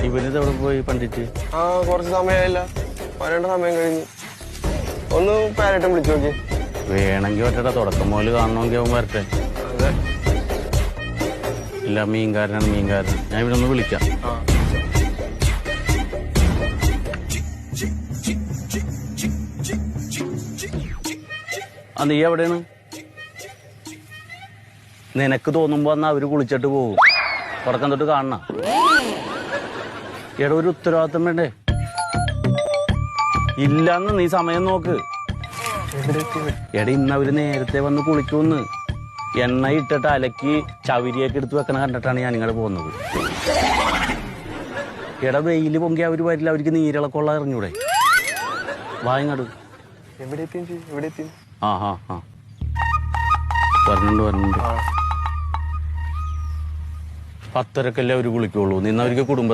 ഇവനിത് എവിടെ പോയി പണ്ടിട്ട്? ആ കുറച്ച് സമയമായില്ല, വരേണ്ട സമയം കഴിഞ്ഞു. ഒന്ന് പേരേട്ടൻ വിളിച്ചു നോക്കി. വേണമെങ്കിൽ ഒറ്റ തുടക്കം മുതൽ കാണണമെങ്കിൽ അവൻ വരട്ടെ. അതെ, ഇല്ല മീൻകാരനാണ് മീൻകാരൻ. ഞാൻ ഇവിടെ ഒന്ന് വിളിക്കാം. ആ നീ എവിടെയാണ്? നിനക്ക് തോന്നുമ്പോ എന്നാ അവര് കുളിച്ചിട്ട് പോകും. തുടക്കം തൊട്ട് കാണണ. എടാ ഒരു ഉത്തരവാദിത്തം വേണ്ടേ? ഇല്ലാന്ന് നീ സമയം നോക്ക്. എടാ ഇന്ന് അവര് നേരത്തെ വന്ന് കുളിക്കൂന്ന്. എണ്ണ ഇട്ടിട്ട് അലക്കി ചവിരിയൊക്കെ എടുത്ത് വെക്കണ കണ്ടിട്ടാണ് ഞാൻ ഇങ്ങോട്ട് പോകുന്നത്. എടാ വെയില് പൊങ്കി അവര് വരില്ല, അവർക്ക് നീരിളക്കൊള്ള ഇറങ്ങിയൂടെ? വാങ്ങട്. ആ ആ ആ വരുന്നുണ്ട്. 10:30 അവര് കുളിക്കുള്ളൂ. നിന്ന് അവർക്ക് കുടുംബ